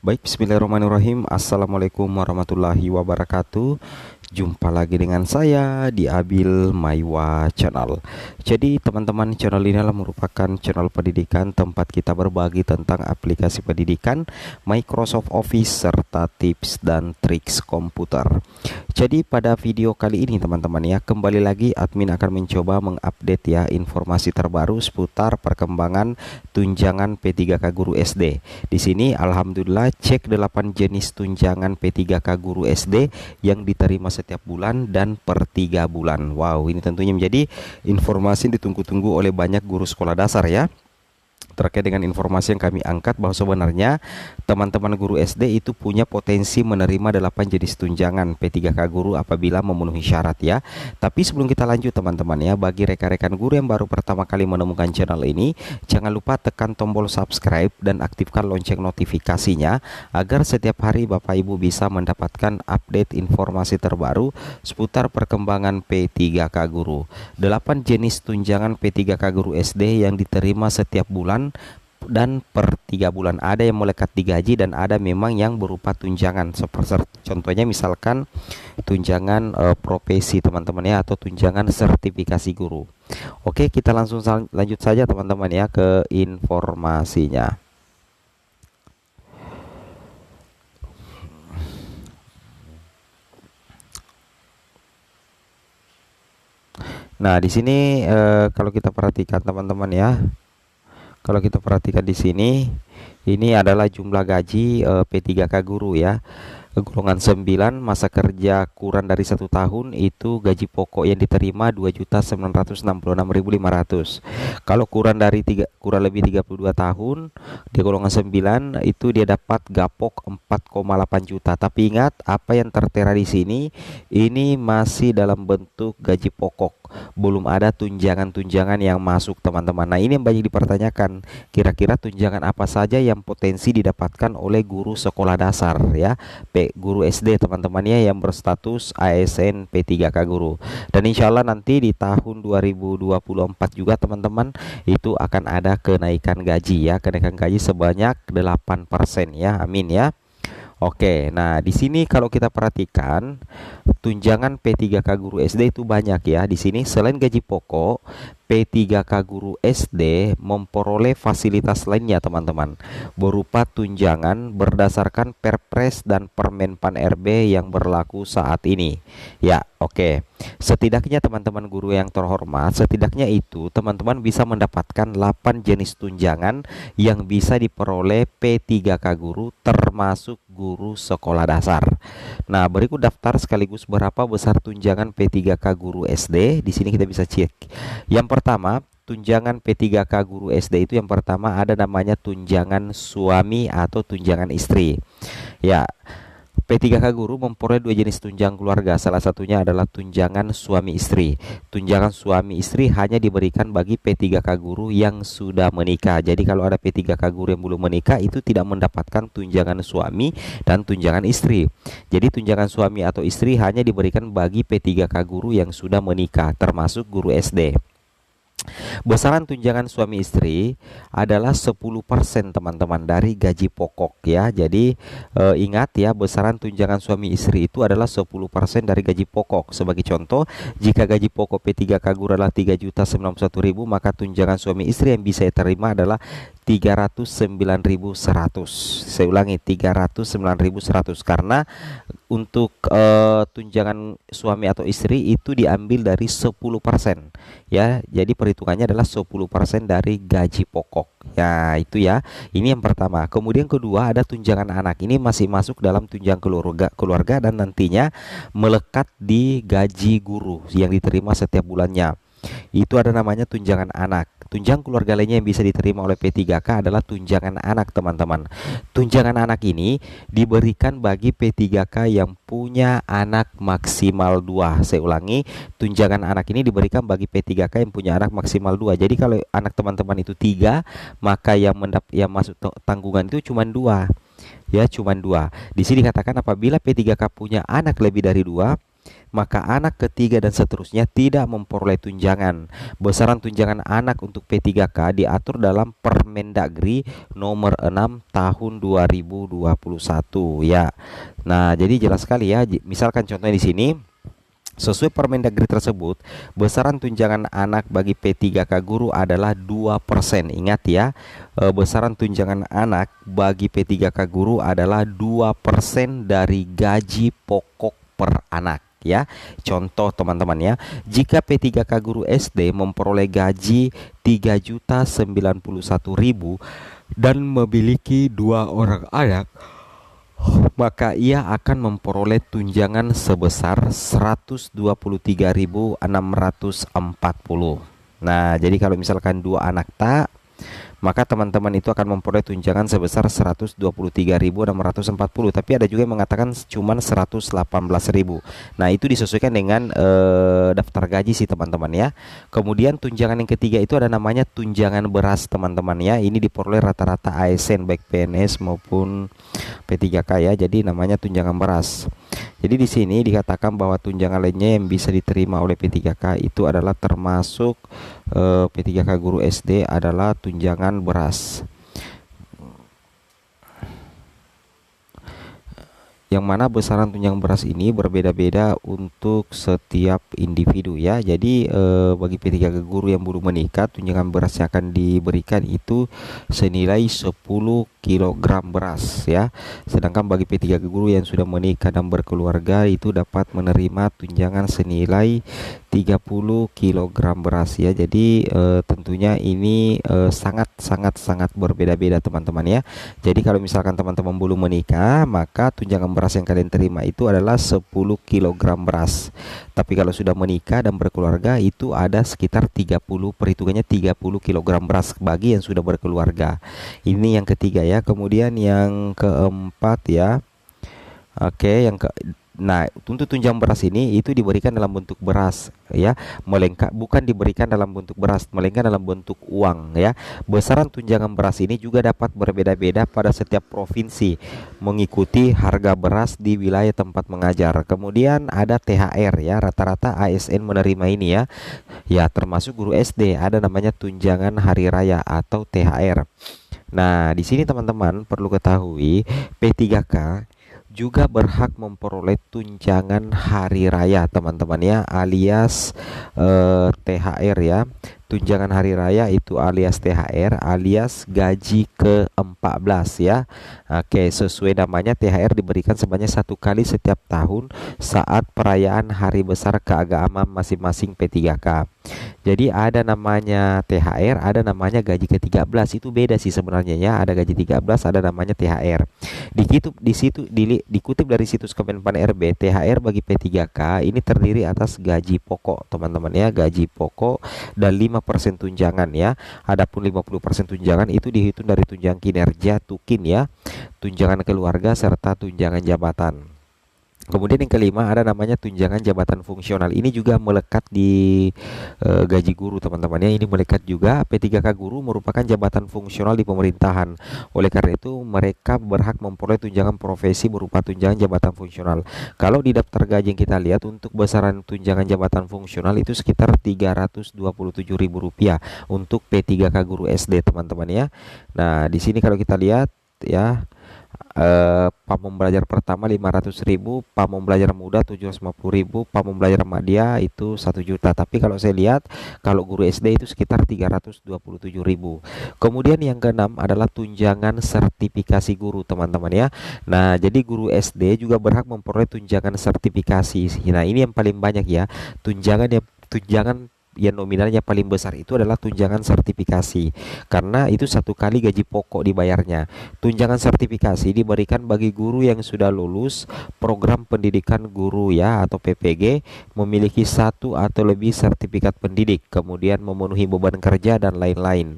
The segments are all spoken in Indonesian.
Baik, bismillahirrahmanirrahim. Assalamualaikum warahmatullahi wabarakatuh. Jumpa lagi dengan saya di Abil Maiwa Channel. Jadi teman-teman, channel ini adalah merupakan channel pendidikan tempat kita berbagi tentang aplikasi pendidikan, Microsoft Office, serta tips dan triks komputer. Jadi pada video kali ini teman-teman ya, kembali lagi admin akan mencoba mengupdate ya informasi terbaru seputar perkembangan tunjangan P3K Guru SD. Di sini alhamdulillah cek 8 jenis tunjangan P3K Guru SD yang diterima setiap bulan dan per 3 bulan. Wow, ini tentunya menjadi informasi yang ditunggu-tunggu oleh banyak guru sekolah dasar ya. Terkait dengan informasi yang kami angkat bahwa sebenarnya teman-teman guru SD itu punya potensi menerima 8 jenis tunjangan P3K Guru apabila memenuhi syarat ya. Tapi sebelum kita lanjut teman-teman ya, bagi rekan-rekan guru yang baru pertama kali menemukan channel ini, jangan lupa tekan tombol subscribe dan aktifkan lonceng notifikasinya agar setiap hari Bapak Ibu bisa mendapatkan update informasi terbaru seputar perkembangan P3K Guru. 8 jenis tunjangan P3K Guru SD yang diterima setiap bulan dan per 3 bulan. Ada yang melekat digaji dan ada memang yang berupa tunjangan. Seperti contohnya misalkan tunjangan profesi teman-teman ya, atau tunjangan sertifikasi guru. Oke, kita langsung lanjut saja teman-teman ya ke informasinya. Nah, di sini kalau kita perhatikan teman-teman ya, kalau kita perhatikan di sini, ini adalah jumlah gaji P3K Guru ya. Golongan 9, masa kerja kurang dari 1 tahun, itu gaji pokok yang diterima 2.966.500. Kalau kurang lebih 32 tahun, di golongan 9 itu dia dapat gapok 4,8 juta. Tapi ingat, apa yang tertera di sini ini masih dalam bentuk gaji pokok. Belum ada tunjangan-tunjangan yang masuk teman-teman. Nah, ini yang banyak dipertanyakan. Kira-kira tunjangan apa saja yang potensi didapatkan oleh guru sekolah dasar ya, guru SD teman-teman ya, yang berstatus ASN P3K Guru. Dan insya Allah nanti di tahun 2024 juga teman-teman itu akan ada kenaikan gaji ya, kenaikan gaji sebanyak 8% ya, amin ya. Oke, nah di sini kalau kita perhatikan tunjangan P3K Guru SD itu banyak ya. Di sini selain gaji pokok, P3K Guru SD memperoleh fasilitas lainnya teman-teman, berupa tunjangan berdasarkan Perpres dan Permenpan RB yang berlaku saat ini. Ya, oke. Setidaknya teman-teman guru yang terhormat, setidaknya itu teman-teman bisa mendapatkan 8 jenis tunjangan yang bisa diperoleh P3K Guru termasuk guru sekolah dasar. Nah, berikut daftar sekaligus berapa besar tunjangan P3K Guru SD. Di sini kita bisa cek. Yang pertama, tunjangan P3K Guru SD itu yang pertama ada namanya tunjangan suami atau tunjangan istri. Ya, P3K Guru memperoleh 2 jenis tunjangan keluarga. Salah satunya adalah tunjangan suami istri. Tunjangan suami istri hanya diberikan bagi P3K Guru yang sudah menikah. Jadi kalau ada P3K Guru yang belum menikah itu tidak mendapatkan tunjangan suami dan tunjangan istri. Jadi tunjangan suami atau istri hanya diberikan bagi P3K Guru yang sudah menikah, termasuk guru SD. Besaran tunjangan suami istri adalah 10% teman-teman dari gaji pokok ya. Jadi ingat ya, besaran tunjangan suami istri itu adalah 10% dari gaji pokok. Sebagai contoh, jika gaji pokok P3K Guru adalah 3.091.000, maka tunjangan suami istri yang bisa diterima adalah 309.100. Saya ulangi, 309.100, karena untuk tunjangan suami atau istri itu diambil dari 10% ya. Jadi perhitungannya adalah 10% dari gaji pokok. Ya, itu ya. Ini yang pertama. Kemudian kedua ada tunjangan anak. Ini masih masuk dalam tunjangan keluarga dan nantinya melekat di gaji guru yang diterima setiap bulannya. Itu ada namanya tunjangan anak. Tunjangan keluarga lainnya yang bisa diterima oleh P3K adalah tunjangan anak teman-teman. Tunjangan anak ini diberikan bagi P3K yang punya anak maksimal 2. Saya ulangi, tunjangan anak ini diberikan bagi P3K yang punya anak maksimal 2. Jadi kalau anak teman-teman itu 3, maka yang masuk tanggungan itu cuma 2. Ya, cuma 2. Di sini dikatakan apabila P3K punya anak lebih dari 2, maka anak ketiga dan seterusnya tidak memperoleh tunjangan. Besaran tunjangan anak untuk P3K diatur dalam Permendagri nomor 6 tahun 2021 ya. Nah, jadi jelas sekali ya. Misalkan contohnya di sini, sesuai Permendagri tersebut, besaran tunjangan anak bagi P3K guru adalah 2%. Ingat ya, besaran tunjangan anak bagi P3K guru adalah 2% dari gaji pokok per anak ya. Contoh teman-teman ya, jika P3K guru SD memperoleh gaji 3.091.000 dan memiliki 2 orang anak, maka ia akan memperoleh tunjangan sebesar 123.640. Nah, jadi kalau misalkan 2 anak tak, maka teman-teman itu akan memperoleh tunjangan sebesar 123.640. Tapi ada juga yang mengatakan cuman 118.000. Nah, itu disesuaikan dengan daftar gaji sih teman-teman ya. Kemudian tunjangan yang ketiga itu ada namanya tunjangan beras teman-teman ya. Ini diperoleh rata-rata ASN baik PNS maupun P3K ya. Jadi namanya tunjangan beras. Jadi di sini dikatakan bahwa tunjangan lainnya yang bisa diterima oleh P3K itu adalah termasuk P3K guru SD adalah tunjangan beras, yang mana besaran tunjangan beras ini berbeda-beda untuk setiap individu ya. Jadi bagi P3K guru yang belum menikah, tunjangan beras yang akan diberikan itu senilai 10 kg beras ya. Sedangkan bagi P3K guru yang sudah menikah dan berkeluarga itu dapat menerima tunjangan senilai 30 kg beras ya. Jadi tentunya ini sangat berbeda-beda teman-teman ya. Jadi kalau misalkan teman-teman belum menikah, maka tunjangan beras yang kalian terima itu adalah 10 kg beras. Tapi kalau sudah menikah dan berkeluarga itu ada sekitar 30, perhitungannya 30 kg beras bagi yang sudah berkeluarga. Ini yang ketiga ya. Kemudian yang keempat ya. Oke, nah, untuk tunjangan beras ini itu diberikan dalam bentuk beras ya, bukan diberikan dalam bentuk beras, melainkan dalam bentuk uang ya. Besaran tunjangan beras ini juga dapat berbeda-beda pada setiap provinsi mengikuti harga beras di wilayah tempat mengajar. Kemudian ada THR ya, rata-rata ASN menerima ini ya. Ya, termasuk guru SD ada namanya tunjangan hari raya atau THR. Nah, di sini teman-teman perlu ketahui P3K juga berhak memperoleh tunjangan hari raya teman-teman ya, alias THR ya. Tunjangan hari raya itu alias THR alias gaji ke-14 ya. Oke, sesuai namanya THR diberikan sebanyak 1 kali setiap tahun saat perayaan hari besar keagamaan masing-masing P3K. Jadi ada namanya THR, ada namanya gaji ke-13. Itu beda sih sebenarnya ya. Ada gaji 13, ada namanya THR. Dikutip dari situs Kemenpan RB, THR bagi P3K ini terdiri atas gaji pokok teman-teman ya, gaji pokok dan 5% tunjangan ya. Adapun 50% tunjangan itu dihitung dari tunjangan kinerja Tukin ya, tunjangan keluarga serta tunjangan jabatan. Kemudian yang kelima ada namanya tunjangan jabatan fungsional. Ini juga melekat di gaji guru teman-teman ya. Ini melekat juga. P3K guru merupakan jabatan fungsional di pemerintahan. Oleh karena itu mereka berhak memperoleh tunjangan profesi berupa tunjangan jabatan fungsional. Kalau di daftar gaji yang kita lihat untuk besaran tunjangan jabatan fungsional itu sekitar Rp327.000 untuk P3K guru SD teman-teman ya. Nah, di sini kalau kita lihat ya, pamong belajar pertama 500.000, pamong belajar muda 750.000, pamong belajar madya itu 1 juta. Tapi kalau saya lihat kalau guru SD itu sekitar 327.000. Kemudian yang keenam adalah tunjangan sertifikasi guru teman-teman ya. Nah, jadi guru SD juga berhak memperoleh tunjangan sertifikasi. Nah, ini yang paling banyak ya. Tunjangan yang nominalnya paling besar itu adalah tunjangan sertifikasi, karena itu 1 kali gaji pokok dibayarnya. Tunjangan sertifikasi diberikan bagi guru yang sudah lulus program pendidikan guru ya atau PPG, memiliki 1 atau lebih sertifikat pendidik, kemudian memenuhi beban kerja dan lain-lain.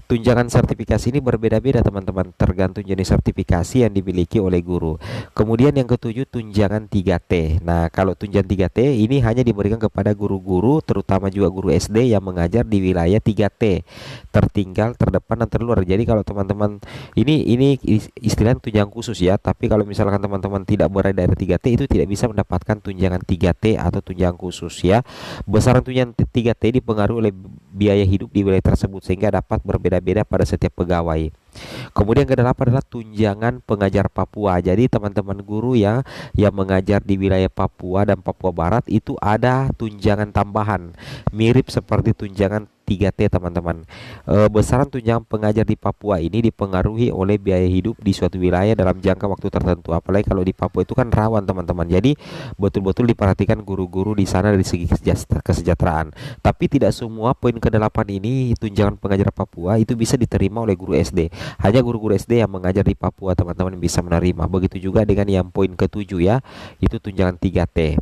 Tunjangan sertifikasi ini berbeda-beda teman-teman, tergantung jenis sertifikasi yang dimiliki oleh guru. Kemudian yang ketujuh, tunjangan 3T. Nah, kalau tunjangan 3T ini hanya diberikan kepada guru-guru, terutama juga guru SD yang mengajar di wilayah 3T, tertinggal, terdepan, dan terluar. Jadi kalau teman-teman ini istilah tunjangan khusus ya, tapi kalau misalkan teman-teman tidak berada dari 3T itu tidak bisa mendapatkan tunjangan 3T atau tunjangan khusus ya. Besaran tunjangan 3T dipengaruhi oleh biaya hidup di wilayah tersebut sehingga dapat berbeda-beda pada setiap pegawai. Kemudian kedelapan adalah tunjangan pengajar Papua. Jadi teman-teman guru yang mengajar di wilayah Papua dan Papua Barat itu ada tunjangan tambahan mirip seperti tunjangan 3T teman-teman. Besaran tunjangan pengajar di Papua ini dipengaruhi oleh biaya hidup di suatu wilayah dalam jangka waktu tertentu. Apalagi kalau di Papua itu kan rawan teman-teman. Jadi betul-betul diperhatikan guru-guru di sana dari segi kesejahteraan. Tapi tidak semua poin ke-8 ini tunjangan pengajar Papua itu bisa diterima oleh guru SD. Hanya guru-guru SD yang mengajar di Papua teman-teman bisa menerima. Begitu juga dengan yang poin ke-7 ya, itu tunjangan 3T.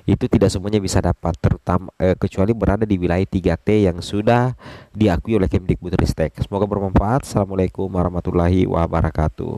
Itu tidak semuanya bisa dapat, terutama kecuali berada di wilayah 3T yang sudah diakui oleh Kemdikbudristek. Semoga bermanfaat. Assalamualaikum warahmatullahi wabarakatuh.